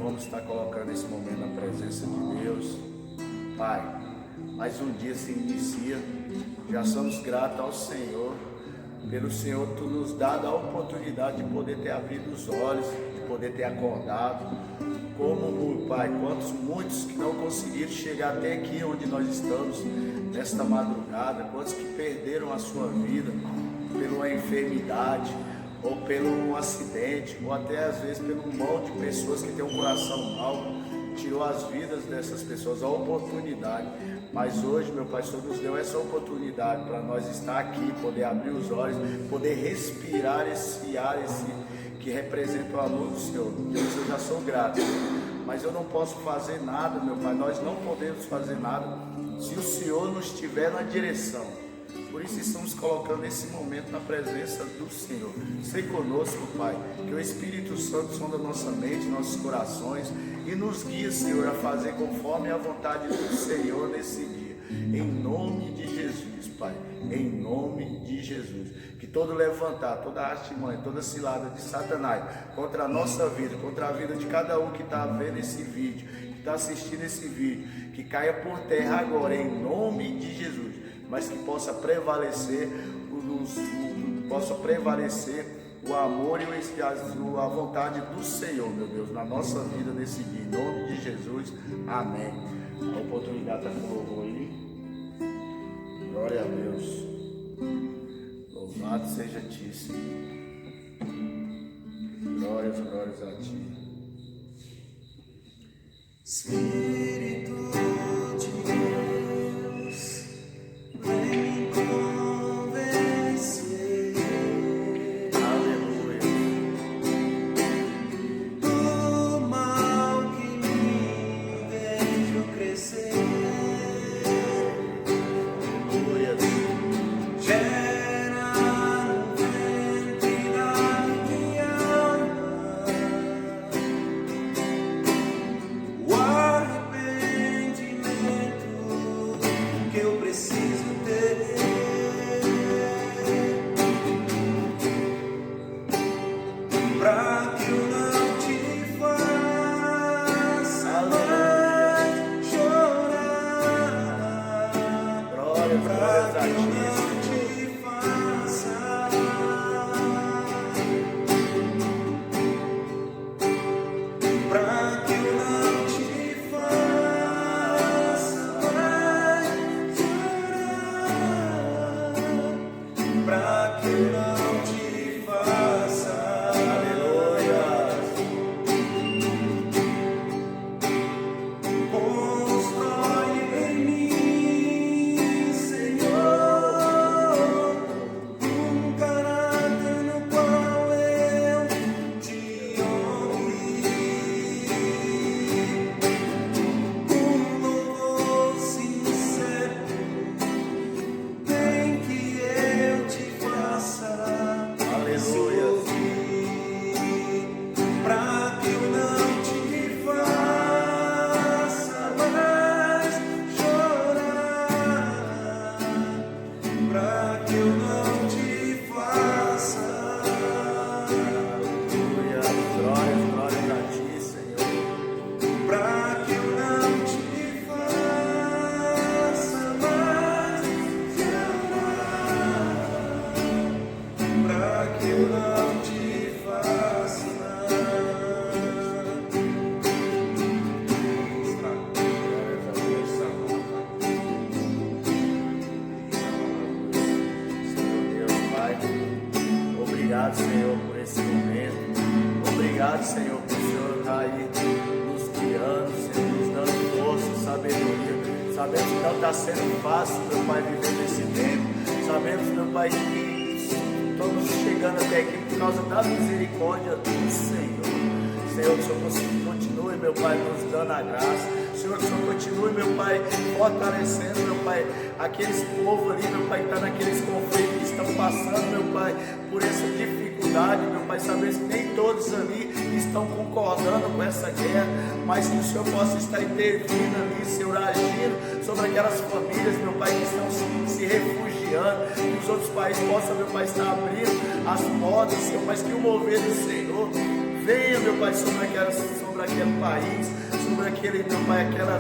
vamos estar colocando esse momento na presença de Deus. Pai, mais um dia se inicia, já somos gratos ao Senhor, pelo Senhor tu nos dado a oportunidade de poder ter abrido os olhos, de poder ter acordado. Como, Pai, muitos que não conseguiram chegar até aqui onde nós estamos, nesta madrugada, quantos que perderam a sua vida por uma enfermidade, ou pelo um acidente, ou até às vezes pelo mão de pessoas que têm um coração mau, tirou as vidas dessas pessoas, a oportunidade. Mas hoje, meu Pai, o Senhor nos deu essa oportunidade para nós estar aqui, poder abrir os olhos, poder respirar esse ar, que representa o amor do Senhor. Deus, eu já sou grato, mas eu não posso fazer nada, meu Pai, nós não podemos fazer nada se o Senhor não estiver na direção. Por isso estamos colocando esse momento na presença do Senhor. Seja conosco, Pai, que o Espírito Santo sonda nossa mente, nossos corações e nos guia, Senhor, a fazer conforme a vontade do Senhor nesse dia. Em nome de Jesus, Pai, em nome de Jesus. Que todo levantar, toda artimanha, toda cilada de Satanás contra a nossa vida, contra a vida de cada um que está vendo esse vídeo, que está assistindo esse vídeo, que caia por terra agora, em nome de Jesus. Mas que possa prevalecer o amor e a vontade do Senhor, meu Deus, na nossa vida nesse dia, em nome de Jesus, amém. A oportunidade está com louvor aí. Glória a Deus. Louvado seja ti, Senhor. Glórias a ti. Espírito de Deus, vem me convencer. Aleluia. Do mal que me vejo crescer. Aleluia. Gera no ventre da minha alma o arrependimento que eu preciso ter. Pra que eu não te faça mais chorar. Pra que eu não te faça, pra que eu não te faça mais chorar, pra que eu não te faça. Constrói em mim, Senhor, um caráter no qual eu te honre, um louvor sincero, tem que eu te faça. Aleluia. Pra que eu não te faça mais chorar, pra que eu não te faça. Aleluia. Glórias a ti, Senhor. Pra que eu não te faça mais chorar, pra que eu não te faça. Obrigado, Senhor, por esse momento. Obrigado, Senhor, por o Senhor estar aí nos guiando, Senhor, nos dando força, sabedoria. Sabemos que não está sendo fácil, meu Pai, viver nesse tempo. Sabemos, meu Pai, que estamos chegando até aqui por causa da misericórdia do Senhor. Senhor, que o Senhor continue, meu Pai, nos dando a graça. Senhor, que o Senhor continue, meu Pai, fortalecendo, meu Pai, aqueles povos ali, meu Pai, que está naqueles conflitos que estão passando, meu Pai, por essa dificuldade, meu Pai, sabemos que nem todos ali estão concordando com essa guerra, mas que o Senhor possa estar intervindo ali, Senhor, agindo sobre aquelas famílias, meu Pai, que estão se refugiando, que os outros países possam, meu Pai, estar abrindo as portas, Senhor, mas que o mover do Senhor venha, meu Pai, sobre aquele país, sobre aquele, meu Pai, aquela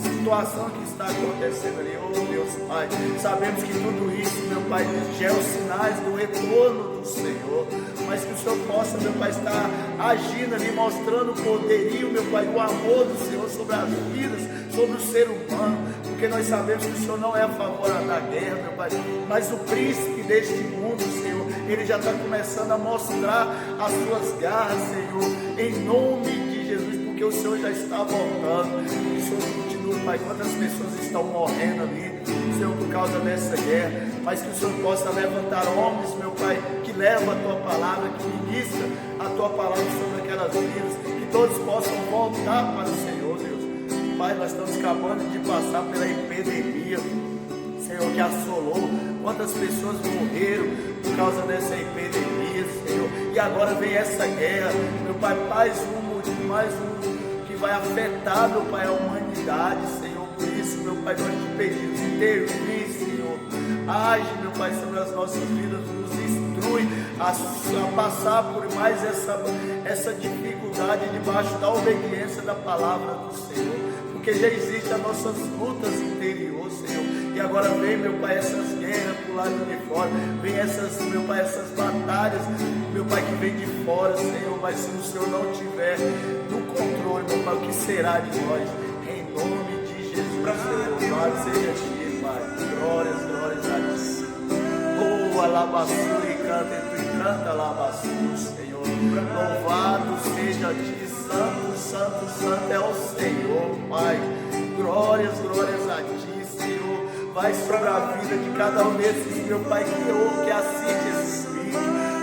situação que está acontecendo ali. Oh Deus, Pai, sabemos que tudo isso, meu Pai, já é os sinais do retorno do Senhor, mas que o Senhor possa, meu Pai, estar agindo ali, mostrando o poderio, meu Pai, o amor do Senhor sobre as vidas, sobre o ser humano, porque nós sabemos que o Senhor não é a favor da guerra, meu Pai, mas o príncipe deste mundo, Senhor, ele já está começando a mostrar as suas garras, Senhor, em nome de Jesus, porque o Senhor já está voltando. Que o Senhor continue, Pai, quantas pessoas estão morrendo ali, Senhor, por causa dessa guerra, mas que o Senhor possa levantar homens, meu Pai, que levam a Tua palavra, que ministra a Tua palavra sobre aquelas vidas, que todos possam voltar para o Senhor, Deus. Pai, nós estamos acabando de passar pela epidemia, Senhor, que assolou. Quantas pessoas morreram por causa dessa epidemia, Senhor. E agora vem essa guerra, meu Pai, mais um que vai afetar, meu Pai, a humanidade, Senhor. Por isso, meu Pai, nós te pedimos, intervir, Senhor. Age, meu Pai, sobre as nossas vidas, nos instrui a passar por mais essa dificuldade debaixo da obediência da palavra do Senhor. Porque já existem as nossas lutas interiores, Senhor. E agora vem, meu Pai, essas guerras pro lado de fora. Vem essas, meu Pai, essas batalhas, meu Pai, que vem de fora, Senhor. Mas se o Senhor não tiver no controle, meu Pai, o que será de nós? Em nome de Jesus, Senhor. Louvado seja Ti, Pai. Glórias a Ti. Oh, alabaçu e canta, alabaçu, Senhor. Louvado seja Ti. Santo é o Senhor, Pai. Glórias a Ti, Senhor. Vai sobre a vida de cada um desses, meu Pai, que assiste esse vídeo.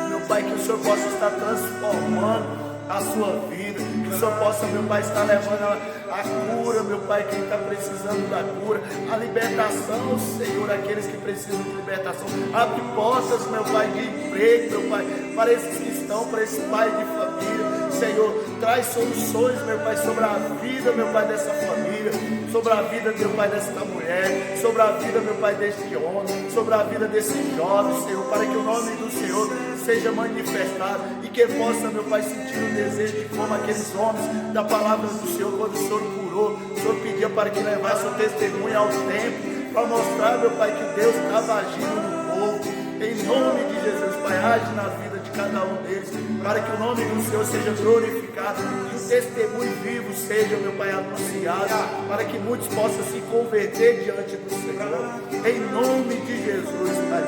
Meu Pai, que o Senhor possa estar transformando a sua vida. Que o Senhor possa, meu Pai, estar levando a cura, meu Pai, quem está precisando da cura. A libertação, Senhor, aqueles que precisam de libertação. Abre portas, meu Pai, de emprego, meu Pai, para esses que estão, para esse pai de família. Senhor, traz soluções, meu Pai, sobre a vida, meu Pai, dessa família, sobre a vida, meu Pai, desta mulher, sobre a vida, meu Pai, deste homem, sobre a vida desse jovem, Senhor, para que o nome do Senhor seja manifestado e que possa, meu Pai, sentir o desejo de como aqueles homens da palavra do Senhor, quando o Senhor curou, o Senhor pedia para que levasse o testemunho ao tempo, para mostrar, meu Pai, que Deus estava agindo no povo. Em nome de Jesus, Pai, age na vida de cada um deles, para que o nome do Senhor seja glorificado e o testemunho vivo seja, meu Pai, anunciado, para que muitos possam se converter diante do Senhor. Em nome de Jesus, Pai.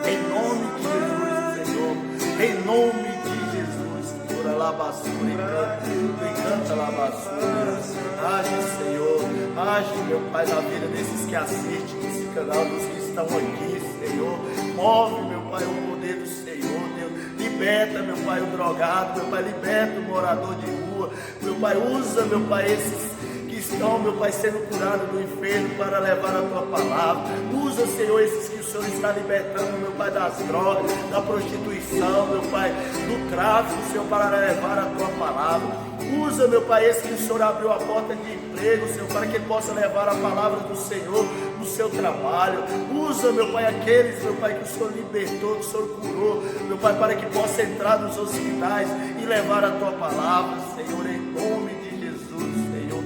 Em nome de Jesus, Senhor. Em nome de Jesus, Senhor. Alabaçura e canta, alabaçura. Age, Senhor. Age, meu Pai, na vida desses que assistem esse canal, dos que estão aqui, Senhor. Move, meu Pai, o poder do Senhor, Deus. Liberta, meu Pai, o drogado, meu Pai, liberta o morador de rua. Meu Pai, usa, meu Pai, esses que estão, meu Pai, sendo curados do inferno para levar a Tua palavra. Usa, Senhor, esses que o Senhor está libertando, meu Pai, das drogas, da prostituição, meu Pai, do tráfico, Senhor, para levar a Tua palavra. Usa, meu Pai, esse que o Senhor abriu a porta de emprego, Senhor, para que ele possa levar a palavra do Senhor no seu trabalho. Usa, meu Pai, aqueles, meu Pai, que o Senhor libertou, que o Senhor curou, meu Pai, para que possa entrar nos hospitais e levar a Tua palavra, Senhor, em nome de Jesus, Senhor.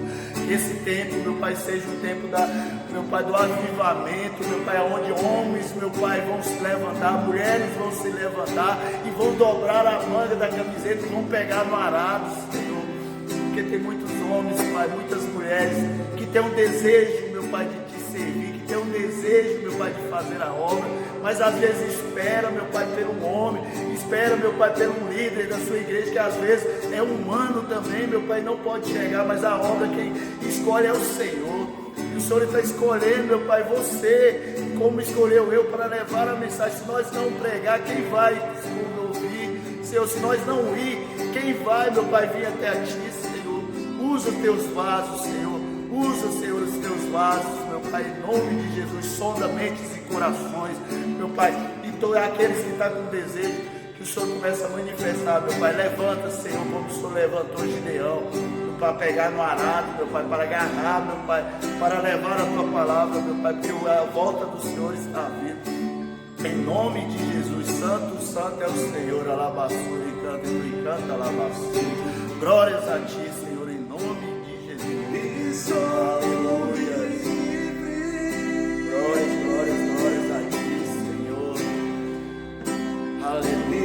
Que esse tempo, meu Pai, seja um tempo meu Pai, do avivamento, meu Pai, onde homens, meu Pai, vão se levantar, mulheres vão se levantar e vão dobrar a manga da camiseta e vão pegar no arado, Senhor. Porque tem muitos homens, Pai, muitas mulheres que têm um desejo, meu Pai, de Te servir, que tem um desejo, meu Pai, de fazer a obra, mas às vezes espera, meu Pai, por um homem, espera, meu Pai, por um líder da sua igreja, que às vezes é humano também, meu Pai, não pode chegar, mas a obra quem escolhe é o Senhor. E o Senhor está escolhendo, meu Pai, você, como escolheu eu para levar a mensagem. Se nós não pregar, quem vai ouvir? Senhor, se nós não ir, quem vai, meu Pai, vir até a Ti, Senhor? Usa os Teus vasos, Senhor. Usa, Senhor, os Teus vasos, meu Pai, em nome de Jesus. Sonda mentes e corações, meu Pai. E todos aqueles que estão com desejo, que o Senhor começa a manifestar, meu Pai. Levanta, Senhor, como o Senhor levantou Gideão, para pegar no arado, meu Pai, para agarrar, meu Pai, para levar a Tua palavra, meu Pai, porque a volta do Senhor está vindo. Em nome de Jesus, santo, santo é o Senhor. Alabaçuri, canta e canta, alabaçuri. Glórias a ti, Senhor, em nome de Jesus. Aleluia. Glórias, glórias, glórias a ti, Senhor. Aleluia.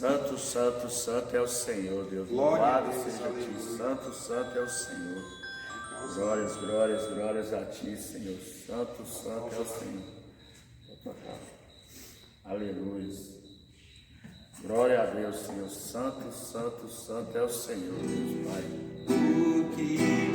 Santo, santo, santo é o Senhor, Deus. Louvado seja a ti. Santo, santo é o Senhor. Glórias, glórias, glórias a ti, Senhor. Santo, santo é o Senhor. Aleluia. Glória a Deus, Senhor. Santo, santo, santo é o Senhor, Deus Pai. O que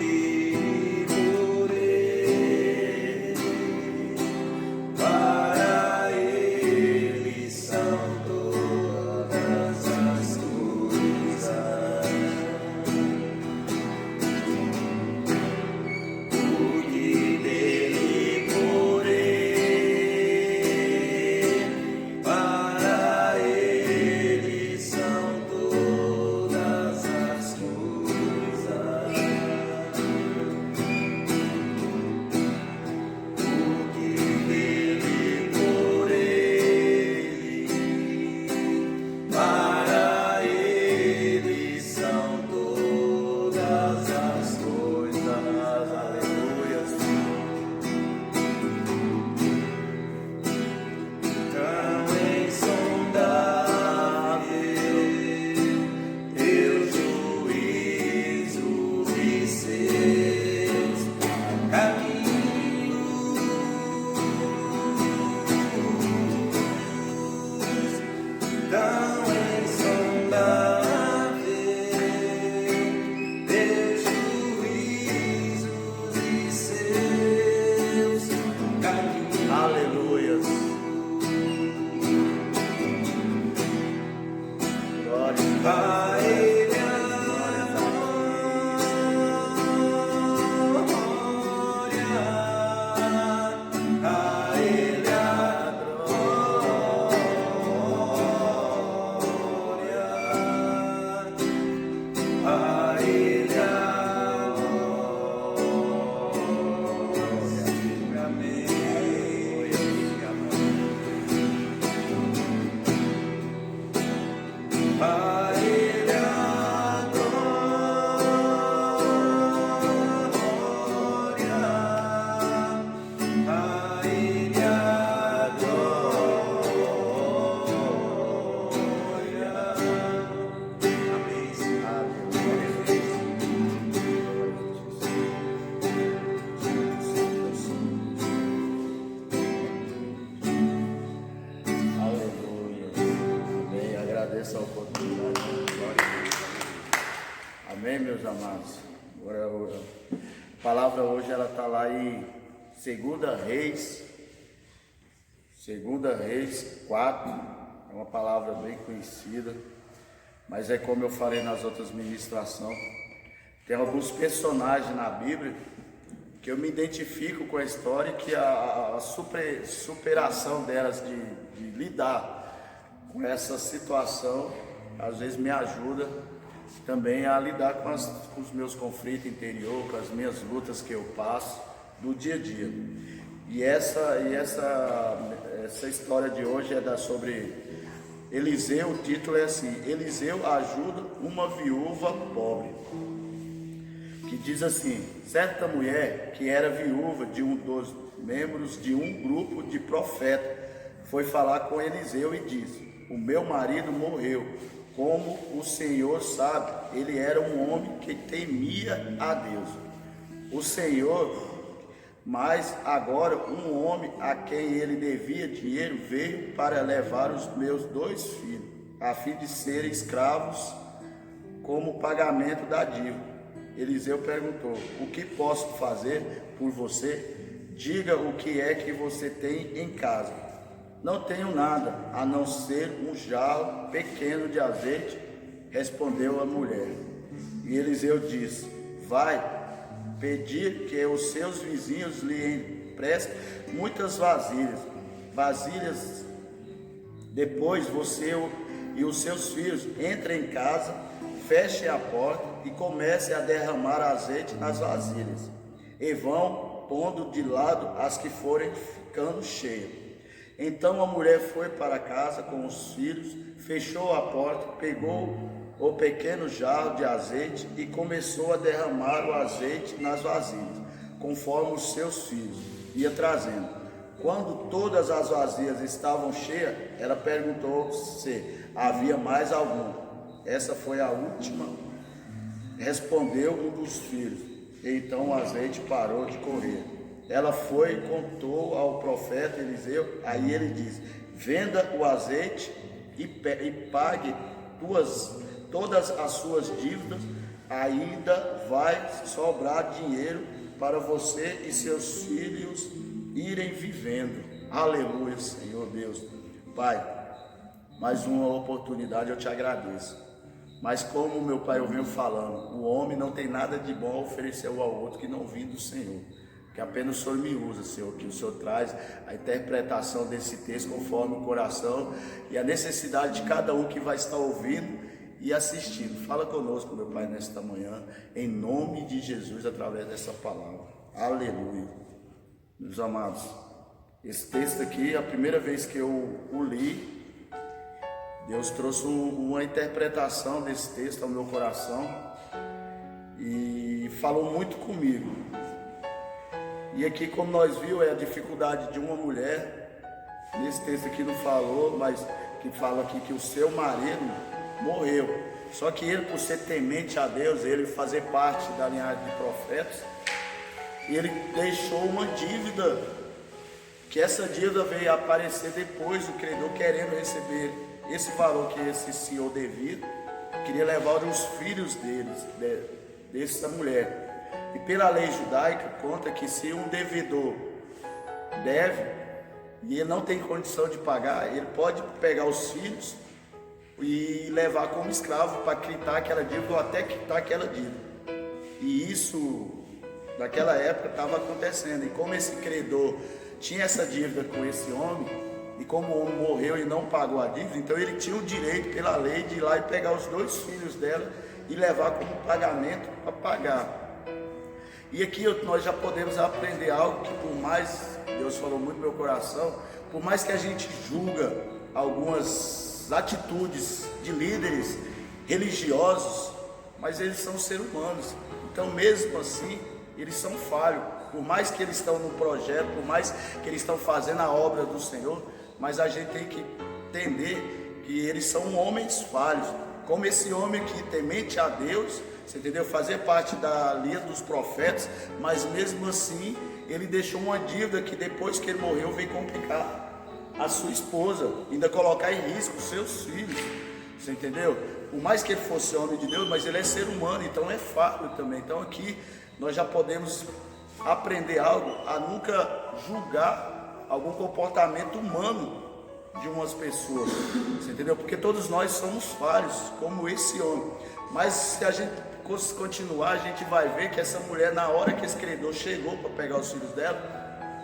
essa oportunidade. Amém, meus amados. Agora, a palavra hoje ela está lá em 2 Reis 4. É uma palavra bem conhecida, mas é como eu falei nas outras ministrações. Tem alguns personagens na Bíblia que eu me identifico com a história, que a superação delas de lidar com essa situação, às vezes me ajuda também a lidar com os meus conflitos interiores, com as minhas lutas que eu passo do dia a dia. E essa história de hoje é sobre Eliseu. O título é assim: Eliseu ajuda uma viúva pobre. Que diz assim: certa mulher que era viúva de um dos membros de um grupo de profetas foi falar com Eliseu e disse: o meu marido morreu. Como o Senhor sabe, ele era um homem que temia a Deus, o Senhor. Mas agora um homem a quem ele devia dinheiro veio para levar os meus 2 filhos, a fim de serem escravos como pagamento da dívida. Eliseu perguntou: o que posso fazer por você? Diga o que é que você tem em casa. Não tenho nada, a não ser um jarro pequeno de azeite, respondeu a mulher. E Eliseu disse: vai pedir que os seus vizinhos lhe emprestem muitas vasilhas. Depois você e os seus filhos entrem em casa, fechem a porta e comecem a derramar azeite nas vasilhas, e vão pondo de lado as que forem ficando cheias. Então a mulher foi para casa com os filhos, fechou a porta, pegou o pequeno jarro de azeite e começou a derramar o azeite nas vasilhas, conforme os seus filhos ia trazendo. Quando todas as vasilhas estavam cheias, ela perguntou se havia mais alguma. Essa foi a última, respondeu um dos filhos. Então o azeite parou de correr. Ela foi e contou ao profeta Eliseu. Aí ele disse: venda o azeite e pague todas as suas dívidas, ainda vai sobrar dinheiro para você e seus filhos irem vivendo. Aleluia, Senhor Deus. Pai, mais uma oportunidade eu te agradeço. Mas como meu Pai eu venho falando, o homem não tem nada de bom a oferecer um ao outro que não vem do Senhor. Que apenas o Senhor me usa, Senhor, que o Senhor traz a interpretação desse texto conforme o coração e a necessidade de cada um que vai estar ouvindo e assistindo. Fala conosco, meu Pai, nesta manhã, em nome de Jesus, através dessa palavra. Aleluia. Meus amados, esse texto aqui, a primeira vez que eu o li, Deus trouxe uma interpretação desse texto ao meu coração e falou muito comigo. E aqui, como nós vimos, é a dificuldade de uma mulher. Nesse texto aqui não falou, mas que fala aqui que o seu marido morreu. Só que ele, por ser temente a Deus, ele fazer parte da linhagem de profetas, ele deixou uma dívida, que essa dívida veio aparecer depois, o credor querendo receber esse valor que esse senhor devia, queria levar os filhos dessa mulher. E pela lei judaica conta que se um devedor deve e ele não tem condição de pagar, ele pode pegar os filhos e levar como escravo para quitar aquela dívida ou até quitar aquela dívida. E isso naquela época estava acontecendo. E como esse credor tinha essa dívida com esse homem, e como o homem morreu e não pagou a dívida, então ele tinha o direito pela lei de ir lá e pegar os 2 filhos dela e levar como pagamento para pagar. E aqui nós já podemos aprender algo que, por mais, Deus falou muito no meu coração, por mais que a gente julga algumas atitudes de líderes religiosos, mas eles são seres humanos. Então mesmo assim, eles são falhos. Por mais que eles estão no projeto, por mais que eles estão fazendo a obra do Senhor, mas a gente tem que entender que eles são homens falhos. Como esse homem aqui, temente a Deus, você entendeu? Fazer parte da linha dos profetas, mas mesmo assim, ele deixou uma dívida que depois que ele morreu, veio complicar a sua esposa, ainda colocar em risco os seus filhos, você entendeu? Por mais que ele fosse homem de Deus, mas ele é ser humano, então é falho também. Então aqui, nós já podemos aprender algo, a nunca julgar algum comportamento humano de umas pessoas, você entendeu? Porque todos nós somos falhos, como esse homem. Mas se a gente continuar, a gente vai ver que essa mulher, na hora que esse credor chegou para pegar os filhos dela,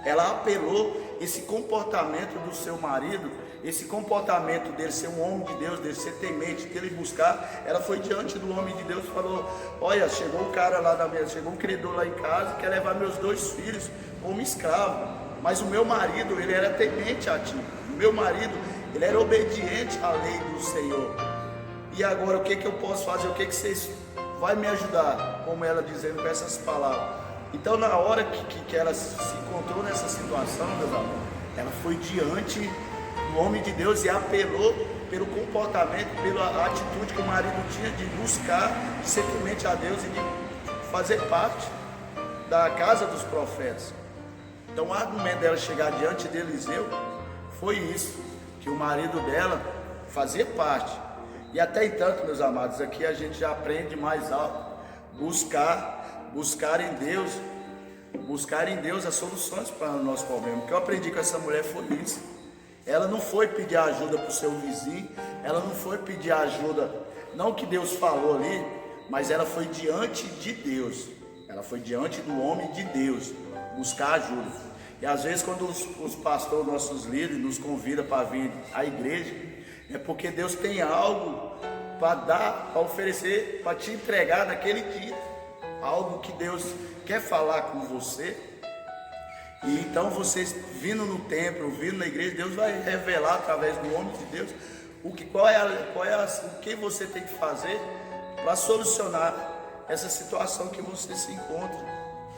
ela apelou esse comportamento do seu marido, esse comportamento dele ser um homem de Deus, dele ser temente, dele buscar. Ela foi diante do homem de Deus e falou: olha, chegou um cara lá da mesa, chegou um credor lá em casa, quer levar meus 2 filhos como escravo, mas o meu marido, ele era temente a ti, o meu marido, ele era obediente à lei do Senhor. E agora o que eu posso fazer? O que vocês vai me ajudar? Como ela dizendo com essas palavras. Então na hora que ela se encontrou nessa situação, meus amigos, ela foi diante do homem de Deus e apelou pelo comportamento, pela atitude que o marido tinha de buscar, de ser temente a Deus e de fazer parte da casa dos profetas. Então o argumento dela chegar diante de Eliseu foi isso, que o marido dela fazia parte. E até então, meus amados, aqui a gente já aprende mais alto, buscar em Deus as soluções para o nosso problema. O que eu aprendi com essa mulher foi isso. Ela não foi pedir ajuda para o seu vizinho, ela não foi pedir ajuda, não o que Deus falou ali, mas ela foi diante de Deus, ela foi diante do homem de Deus, buscar ajuda. E às vezes quando os pastores, nossos líderes, nos convidam para vir à igreja, é porque Deus tem algo para dar, para oferecer, para te entregar naquele dia, algo que Deus quer falar com você. E então vocês vindo no templo, vindo na igreja, Deus vai revelar através do homem de Deus o que você tem que fazer para solucionar essa situação que você se encontra.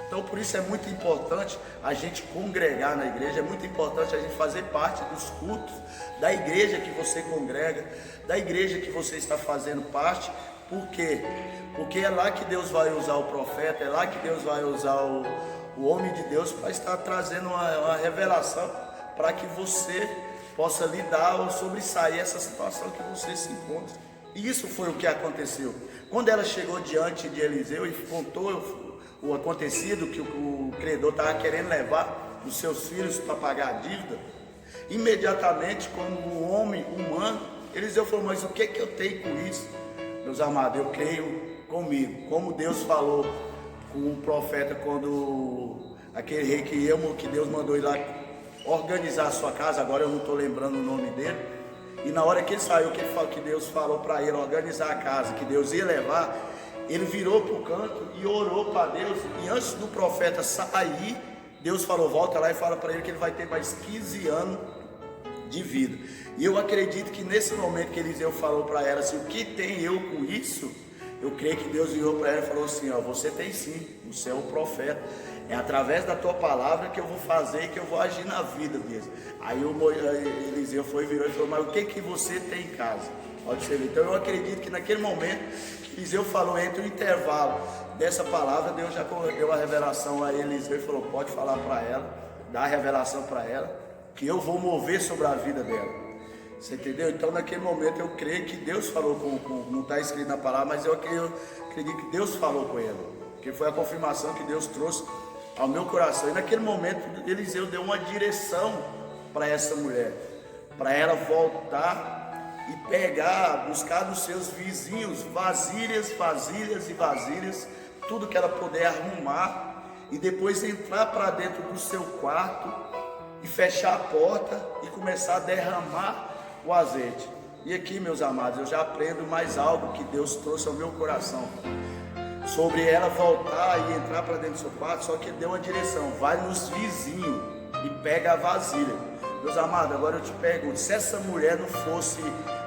Então por isso é muito importante a gente congregar na igreja, é muito importante a gente fazer parte dos cultos da igreja que você congrega, da igreja que você está fazendo parte. Por quê? Porque é lá que Deus vai usar o profeta, é lá que Deus vai usar o homem de Deus para estar trazendo uma revelação para que você possa lidar ou sobressair essa situação que você se encontra. E isso foi o que aconteceu. Quando ela chegou diante de Eliseu e contou o acontecido, que o credor estava querendo levar os seus filhos para pagar a dívida, imediatamente, como um homem humano, Eliseu falou: mas o que eu tenho com isso? Meus amados, eu creio comigo, como Deus falou com o profeta, quando aquele rei que Deus mandou ir lá organizar a sua casa, agora eu não estou lembrando o nome dele, e na hora que ele saiu, que Deus falou para ele organizar a casa, que Deus ia levar, ele virou para o canto e orou para Deus, e antes do profeta sair, Deus falou: volta lá e fala para ele que ele vai ter mais 15 anos de vida. E eu acredito que nesse momento que Eliseu falou para ela assim: o que tem eu com isso? Eu creio que Deus virou para ela e falou assim: ó, você tem sim, você é o profeta, é através da tua palavra que eu vou fazer, que eu vou agir na vida deles. Aí Eliseu virou e falou: mas o que você tem em casa? Pode ser. Então eu acredito que naquele momento que Eliseu falou, entre o intervalo dessa palavra, Deus já deu a revelação a Eliseu e falou: pode falar para ela, dá a revelação para ela, que eu vou mover sobre a vida dela. Você entendeu? Então naquele momento eu creio que Deus falou não está escrito na palavra, mas eu acredito que Deus falou com ela, que foi a confirmação que Deus trouxe ao meu coração. E naquele momento Eliseu deu uma direção para essa mulher, para ela voltar e buscar dos seus vizinhos vasilhas e vasilhas, tudo que ela puder arrumar, e depois entrar para dentro do seu quarto e fechar a porta e começar a derramar o azeite. E aqui, meus amados, eu já aprendo mais algo que Deus trouxe ao meu coração, sobre ela voltar e entrar para dentro do seu quarto. Só que Ele deu uma direção: vai nos vizinhos e pega a vasilha. Meus amados, agora eu te pergunto, se essa mulher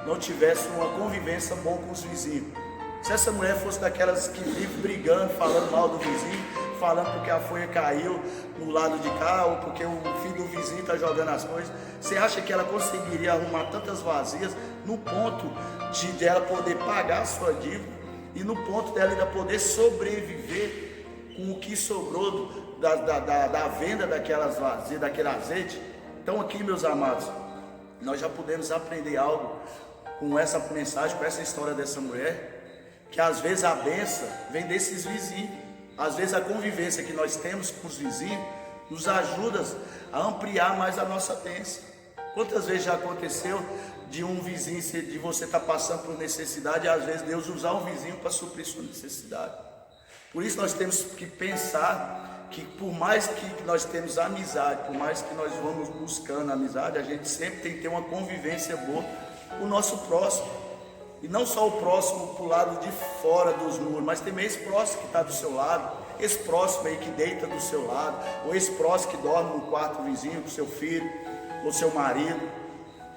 não tivesse uma convivência boa com os vizinhos, se essa mulher fosse daquelas que vive brigando, falando mal do vizinho, falando porque a folha caiu no lado de cá, ou porque o filho do vizinho está jogando as coisas, você acha que ela conseguiria arrumar tantas vazias no ponto de ela poder pagar a sua dívida, e no ponto dela ainda poder sobreviver com o que sobrou da venda daquelas vazias, daquele azeite? Então aqui, meus amados, nós já podemos aprender algo com essa mensagem, com essa história dessa mulher, que às vezes a bênção vem desses vizinhos. Às vezes a convivência que nós temos com os vizinhos nos ajuda a ampliar mais a nossa bênção. Quantas vezes já aconteceu de um vizinho, de você estar passando por necessidade, e às vezes Deus usar um vizinho para suprir sua necessidade? Por isso nós temos que pensar que, por mais que nós temos amizade, por mais que nós vamos buscando amizade, a gente sempre tem que ter uma convivência boa com o nosso próximo. E não só o próximo para o lado de fora dos muros, mas também esse próximo que está do seu lado, esse próximo aí que deita do seu lado, ou esse próximo que dorme no quarto vizinho com seu filho, ou seu marido,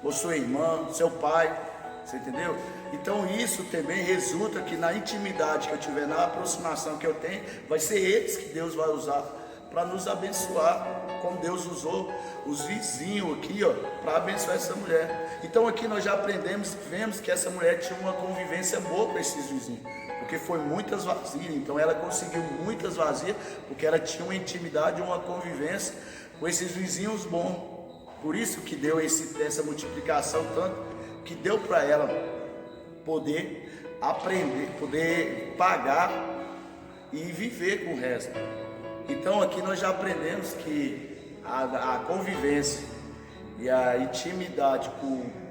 ou sua irmã, seu pai. Você entendeu? Então isso também resulta que na intimidade que eu tiver, na aproximação que eu tenho, vai ser eles que Deus vai usar para nos abençoar, como Deus usou os vizinhos aqui, ó, para abençoar essa mulher. Então aqui nós já vemos que essa mulher tinha uma convivência boa com esses vizinhos, porque foi muitas vazias. Então ela conseguiu muitas vazias, porque ela tinha uma intimidade, uma convivência com esses vizinhos bons. Por isso que deu essa multiplicação tanto, que deu para ela poder aprender, poder pagar e viver com o resto. Então aqui nós já aprendemos que a convivência e a intimidade com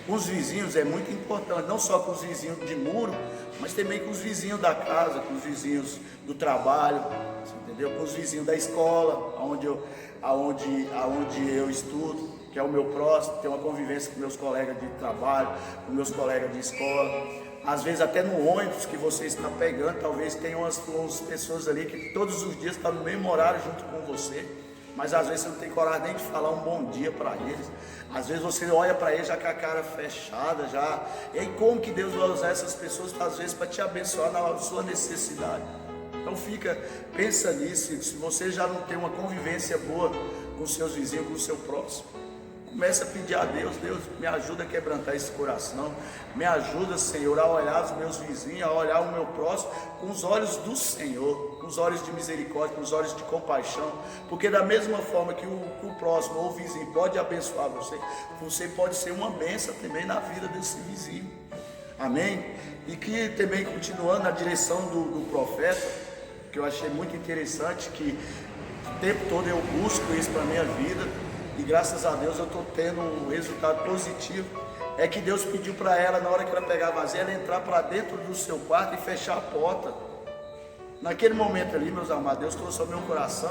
os vizinhos é muito importante, não só com os vizinhos de muro, mas também com os vizinhos da casa, com os vizinhos do trabalho, entendeu? Com os vizinhos da escola, aonde eu estudo, que é o meu próximo, ter uma convivência com meus colegas de trabalho, com meus colegas de escola. Às vezes até no ônibus que você está pegando, talvez tenha umas pessoas ali que todos os dias estão no mesmo horário junto com você, mas às vezes você não tem coragem nem de falar um bom dia para eles. Às vezes você olha para eles já com a cara fechada, já. E aí como que Deus vai usar essas pessoas às vezes para te abençoar na sua necessidade? Então pensa nisso. Se você já não tem uma convivência boa com os seus vizinhos, com o seu próximo, comece a pedir a Deus: Deus, me ajuda a quebrantar esse coração, me ajuda, Senhor, a olhar os meus vizinhos, a olhar o meu próximo com os olhos do Senhor, com os olhos de misericórdia, com os olhos de compaixão, porque da mesma forma que o próximo ou o vizinho pode abençoar você, você pode ser uma bênção também na vida desse vizinho, amém? E que também, continuando na direção do profeta, que eu achei muito interessante, que o tempo todo eu busco isso para a minha vida, e graças a Deus eu estou tendo um resultado positivo. É que Deus pediu para ela, na hora que ela pegar a vasilha, ela entrar para dentro do seu quarto e fechar a porta. Naquele momento ali, meus amados, Deus trouxe ao meu coração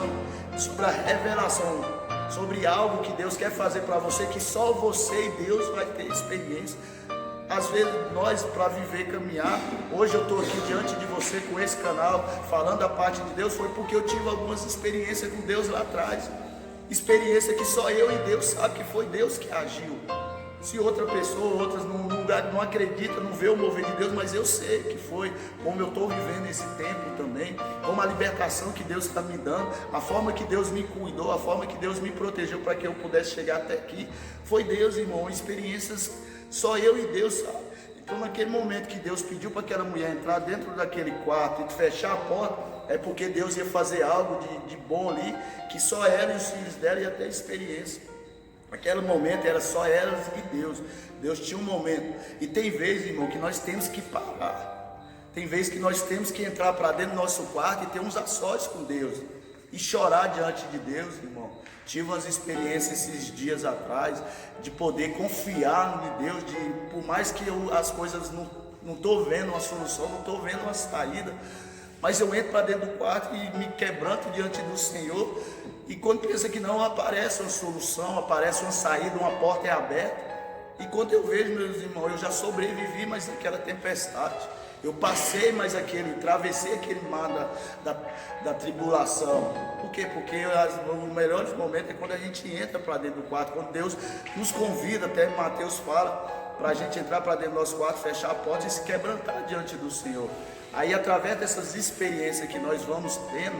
sobre a revelação, sobre algo que Deus quer fazer para você, que só você e Deus vai ter experiência. Às vezes nós, para viver, caminhar, hoje eu estou aqui diante de você com esse canal, falando a parte de Deus, foi porque eu tive algumas experiências com Deus lá atrás. Experiência que só eu e Deus sabe que foi Deus que agiu. Se outra pessoa, outras não acreditam, não vê o mover de Deus, mas eu sei que foi, como eu estou vivendo esse tempo também, como a libertação que Deus está me dando, a forma que Deus me cuidou, a forma que Deus me protegeu para que eu pudesse chegar até aqui, foi Deus, irmão. Experiências só eu e Deus sabe. Então naquele momento que Deus pediu para aquela mulher entrar dentro daquele quarto e fechar a porta, é porque Deus ia fazer algo de bom ali, que só ela e os filhos dela iam ter experiência. Naquele momento era só elas e Deus. Deus tinha um momento. E tem vezes, irmão, que nós temos que parar. Tem vezes que nós temos que entrar para dentro do nosso quarto e ter uns a sós com Deus. E chorar diante de Deus, irmão. Tive umas experiências esses dias atrás de poder confiar em Deus, por mais que as coisas não estou vendo uma solução, não estou vendo uma saída, mas eu entro para dentro do quarto e me quebranto diante do Senhor, e quando pensa que não, aparece uma solução, aparece uma saída, uma porta é aberta, e quando eu vejo, meus irmãos, eu já sobrevivi, mas naquela tempestade, eu passei mais travessei aquele mar da tribulação. Por quê? Porque os melhores momentos é quando a gente entra para dentro do quarto, quando Deus nos convida, até Mateus fala, para a gente entrar para dentro do nosso quarto, fechar a porta e se quebrantar diante do Senhor. Aí, através dessas experiências que nós vamos tendo,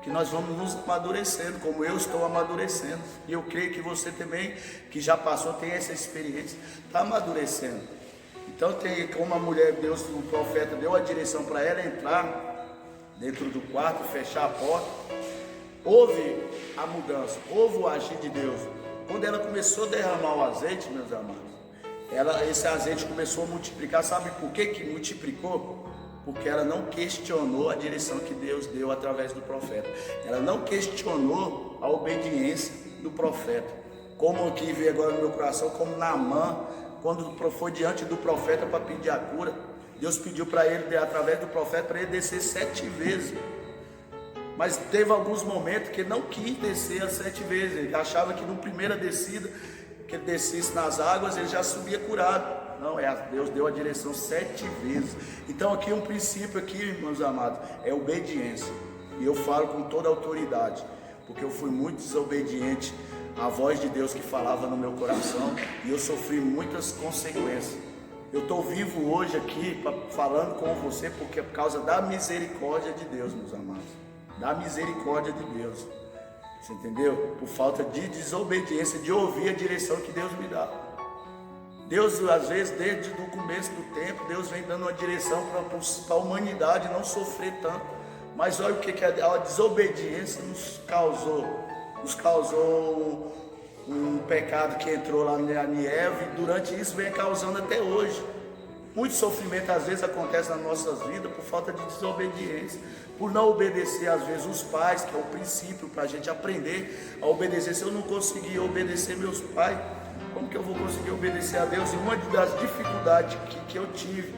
que nós vamos nos amadurecendo, como eu estou amadurecendo, e eu creio que você também, que já passou, tem essa experiência, está amadurecendo. Então como a mulher, Deus, o profeta deu a direção para ela entrar dentro do quarto, fechar a porta, houve a mudança, houve o agir de Deus. Quando ela começou a derramar o azeite, meus amados, esse azeite começou a multiplicar. Sabe por que multiplicou? Porque ela não questionou a direção que Deus deu através do profeta. Ela não questionou a obediência do profeta. Como aqui veio agora no meu coração, como Naamã, quando foi diante do profeta para pedir a cura, Deus pediu para ele, através do profeta, para ele descer 7 vezes. Mas teve alguns momentos que ele não quis descer as 7 vezes. Ele achava que no primeira descida, que ele descesse nas águas, ele já subia curado. Não, Deus deu a direção 7 vezes. Então aqui um princípio aqui, meus amados, é obediência. E eu falo com toda a autoridade, porque eu fui muito desobediente à voz de Deus que falava no meu coração, e eu sofri muitas consequências. Eu estou vivo hoje aqui falando com você, porque é por causa da misericórdia de Deus, meus amados. Da misericórdia de Deus. Você entendeu? Por falta de desobediência, de ouvir a direção que Deus me dá. Deus, às vezes, desde o começo do tempo, Deus vem dando uma direção para a humanidade não sofrer tanto. Mas olha o que a desobediência nos causou. Nos causou um pecado que entrou lá em Eva, e durante isso vem causando até hoje. Muito sofrimento às vezes acontece nas nossas vidas por falta de desobediência, por não obedecer às vezes os pais, que é o princípio para a gente aprender a obedecer. Se eu não conseguir obedecer meus pais, como que eu vou conseguir obedecer a Deus? E uma das dificuldades que eu tive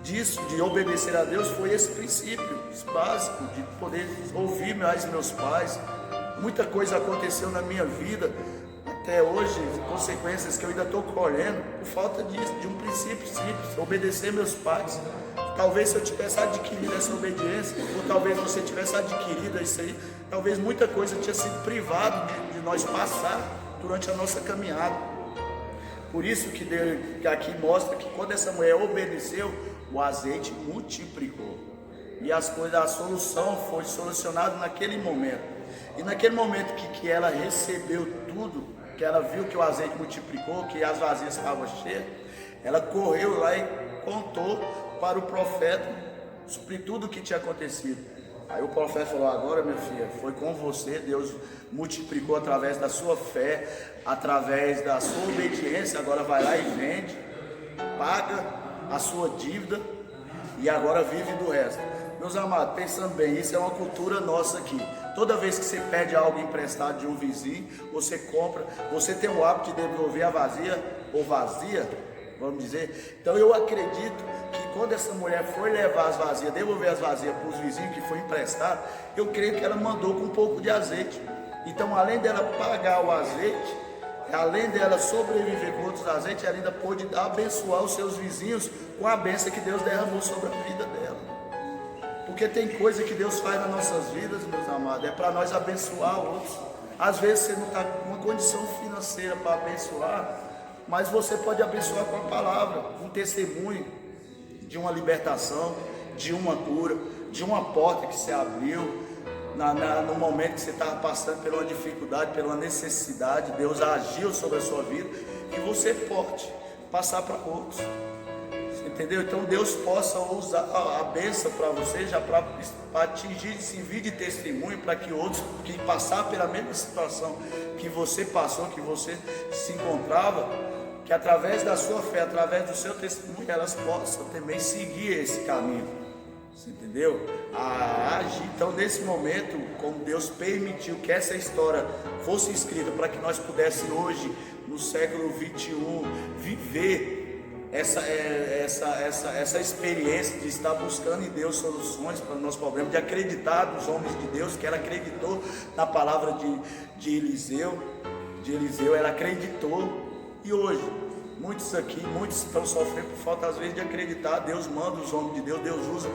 disso, de obedecer a Deus, foi esse princípio básico, de poder ouvir mais meus pais. Muita coisa aconteceu na minha vida até hoje, consequências que eu ainda estou colhendo por falta disso, de um princípio simples, obedecer meus pais. Talvez se eu tivesse adquirido essa obediência, ou talvez você tivesse adquirido isso aí, talvez muita coisa tinha sido privado de nós passar durante a nossa caminhada. Por isso que Deus aqui mostra que quando essa mulher obedeceu, o azeite multiplicou. E a solução foi solucionada naquele momento. E naquele momento que ela recebeu tudo, que ela viu que o azeite multiplicou, que as vasilhas estavam cheias, ela correu lá e contou para o profeta sobre tudo o que tinha acontecido. Aí o profeta falou: agora, minha filha, foi com você, Deus multiplicou através da sua fé, através da sua obediência. Agora vai lá e vende, paga a sua dívida e agora vive do resto. Meus amados, pensando bem, isso é uma cultura nossa aqui. Toda vez que você pede algo emprestado de um vizinho, você compra, você tem o hábito de devolver a vazia, ou vazia, vamos dizer. Então eu acredito que quando essa mulher foi levar as vazias, devolver as vazias para os vizinhos que foi emprestado, eu creio que ela mandou com um pouco de azeite. Então, além dela pagar o azeite, além dela sobreviver com outros azeites, ela ainda pôde abençoar os seus vizinhos com a bênção que Deus derramou sobre a vida dela. Porque tem coisa que Deus faz nas nossas vidas, meus amados, é para nós abençoar outros. Às vezes você não está com uma condição financeira para abençoar, mas você pode abençoar com a palavra, um testemunho de uma libertação, de uma cura, de uma porta que se abriu, no momento que você estava passando por uma dificuldade, por uma necessidade. Deus agiu sobre a sua vida e você pode passar para outros. Entendeu? Então Deus possa usar a bênção para você, já para atingir esse envio de testemunho, para que outros que passar pela mesma situação que você passou, que você se encontrava, que através da sua fé, através do seu testemunho, elas possam também seguir esse caminho. Você entendeu? Agir. Então, nesse momento, como Deus permitiu que essa história fosse escrita para que nós pudéssemos hoje, no século 21, viver essa experiência de estar buscando em Deus soluções para os nossos problemas, de acreditar nos homens de Deus, que ela acreditou na palavra de Eliseu, ela acreditou. E hoje, muitos estão sofrendo por falta às vezes de acreditar. Deus manda os homens de Deus, Deus usa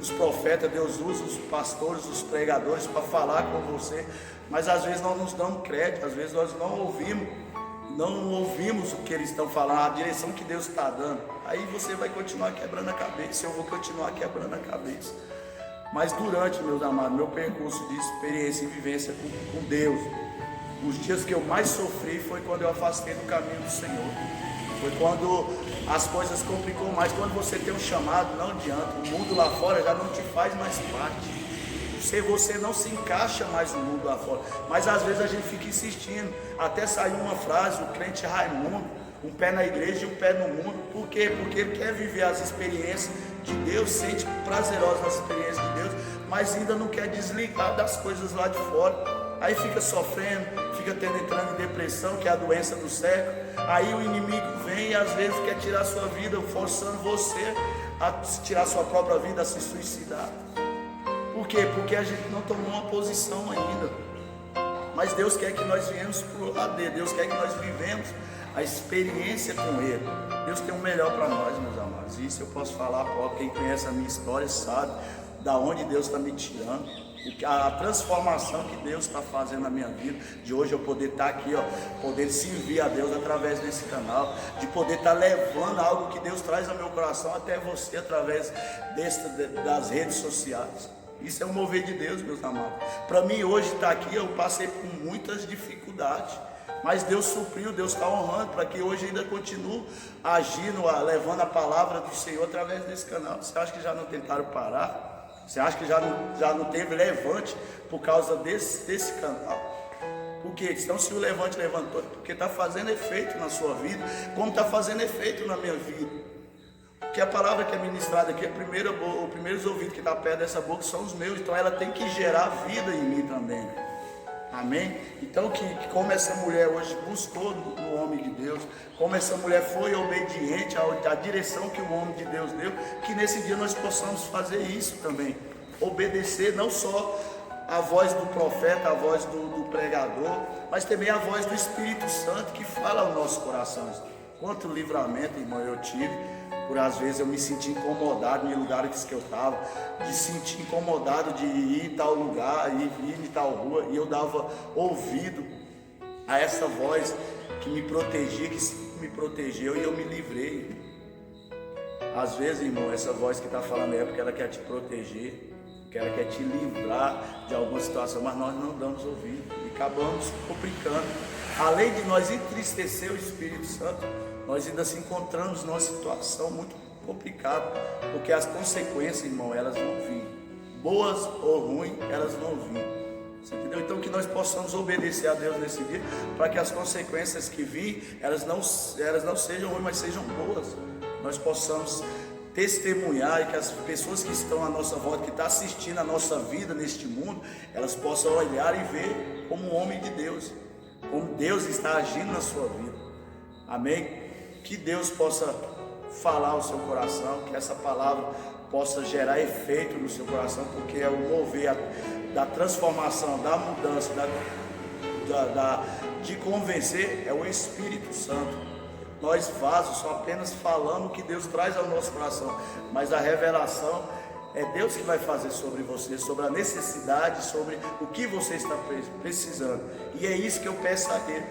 os profetas, Deus usa os pastores, os pregadores para falar com você, mas às vezes nós nos damos crédito, às vezes nós não ouvimos o que eles estão falando, a direção que Deus está dando. Aí você vai continuar quebrando a cabeça, eu vou continuar quebrando a cabeça. Mas durante, meus amados, meu percurso de experiência e vivência com Deus, os dias que eu mais sofri foi quando eu afastei do caminho do Senhor. Foi quando as coisas complicou mais. Quando você tem um chamado, não adianta, o mundo lá fora já não te faz mais parte. Você não se encaixa mais no mundo lá fora. Mas às vezes a gente fica insistindo, até saiu uma frase, o crente Raimundo, um pé na igreja e um pé no mundo. Por quê? Porque ele quer viver as experiências de Deus, sente prazerosas as experiências de Deus, mas ainda não quer desligar das coisas lá de fora. Aí fica sofrendo, fica entrando em depressão, que é a doença do século. Aí o inimigo vem e às vezes quer tirar a sua vida, forçando você a tirar a sua própria vida, a se suicidar. Por quê? Porque a gente não tomou uma posição ainda. Mas Deus quer que nós viemos para o lado dele. Deus quer que nós vivemos a experiência com Ele. Deus tem o melhor para nós, meus amados. Isso eu posso falar, quem conhece a minha história sabe da onde Deus está me tirando, a transformação que Deus está fazendo na minha vida, de hoje eu poder estar aqui, poder servir a Deus através desse canal, de poder estar levando algo que Deus traz ao meu coração até você através das redes sociais. Isso é um mover de Deus, meus amados. Para mim hoje estar aqui, eu passei por muitas dificuldades, mas Deus supriu, Deus está honrando para que hoje ainda continue agindo, levando a palavra do Senhor através desse canal. Você acha que já não tentaram parar? Você acha que já não teve levante por causa desse canal? Por quê? Então, se o levante levantou, porque está fazendo efeito na sua vida, como está fazendo efeito na minha vida. que a palavra que é ministrada aqui, os primeiros ouvidos que está perto dessa boca são os meus, então ela tem que gerar vida em mim também. Amém? Então que como essa mulher hoje buscou no homem de Deus, como essa mulher foi obediente à direção que o homem de Deus deu, que nesse dia nós possamos fazer isso também, obedecer não só a voz do profeta, a voz do pregador, mas também a voz do Espírito Santo que fala aos nossos corações. Quanto livramento, irmão, eu tive, por às vezes eu me senti incomodado em lugares que eu estava, de sentir incomodado de ir em tal lugar, ir em tal rua, e eu dava ouvido a essa voz que me protegia, que me protegeu, e eu me livrei. Às vezes, irmão, essa voz que está falando é porque ela quer te proteger, que ela quer te livrar de alguma situação, mas nós não damos ouvido e acabamos complicando. Além de nós entristecer o Espírito Santo, nós ainda se encontramos numa situação muito complicada, porque as consequências, irmão, elas vão vir, boas ou ruins, elas vão vir. Você entendeu? Então que nós possamos obedecer a Deus nesse dia, para que as consequências que virem, elas não sejam ruins, mas sejam boas. Nós possamos testemunhar, e que as pessoas que estão à nossa volta, que estão assistindo a nossa vida neste mundo, elas possam olhar e ver como um homem de Deus, como Deus está agindo na sua vida. Amém? Que Deus possa falar ao seu coração, que essa palavra possa gerar efeito no seu coração, porque é o mover da transformação, da mudança, de convencer, é o Espírito Santo. Nós vasos só apenas falando o que Deus traz ao nosso coração, mas a revelação é Deus que vai fazer sobre você, sobre a necessidade, sobre o que você está precisando. E é isso que eu peço a Ele,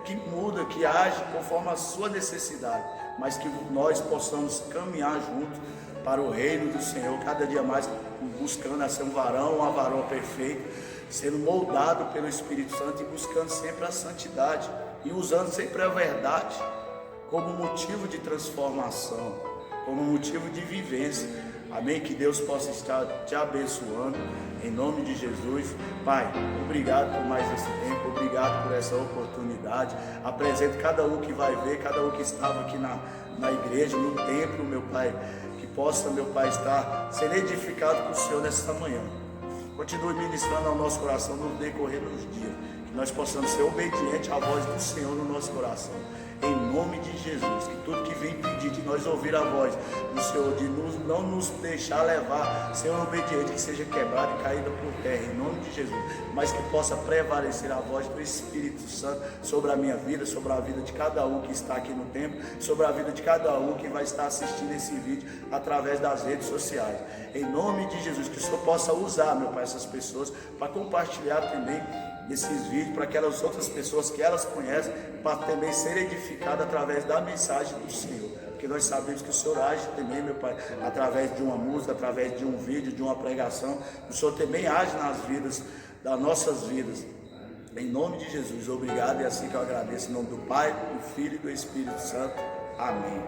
que muda, que age conforme a sua necessidade, mas que nós possamos caminhar junto para o reino do Senhor, cada dia mais buscando ser um varão, uma varoa perfeita, sendo moldado pelo Espírito Santo e buscando sempre a santidade e usando sempre a verdade como motivo de transformação, como motivo de vivência. Amém? Que Deus possa estar te abençoando, em nome de Jesus. Pai, obrigado por mais esse tempo, obrigado por essa oportunidade. Apresento cada um que vai ver, cada um que estava aqui na igreja, no templo, meu Pai, que possa, meu Pai, estar sendo edificado por o Senhor nesta manhã. Continue ministrando ao nosso coração no decorrer dos dias, que nós possamos ser obedientes à voz do Senhor no nosso coração. Em nome de Jesus, que tudo que vem pedir de nós ouvir a voz do Senhor, de não nos deixar levar, Senhor, obediente, que seja quebrada e caída por terra, em nome de Jesus, mas que possa prevalecer a voz do Espírito Santo sobre a minha vida, sobre a vida de cada um que está aqui no templo, sobre a vida de cada um que vai estar assistindo esse vídeo através das redes sociais. Em nome de Jesus, que o Senhor possa usar, meu Pai, essas pessoas para compartilhar também desses vídeos para aquelas outras pessoas que elas conhecem, para também ser edificada através da mensagem do Senhor, porque nós sabemos que o Senhor age também, meu Pai, através de uma música, através de um vídeo, de uma pregação. O Senhor também age nas vidas, das nossas vidas, em nome de Jesus. Obrigado, e assim que eu agradeço, em nome do Pai, do Filho e do Espírito Santo. Amém.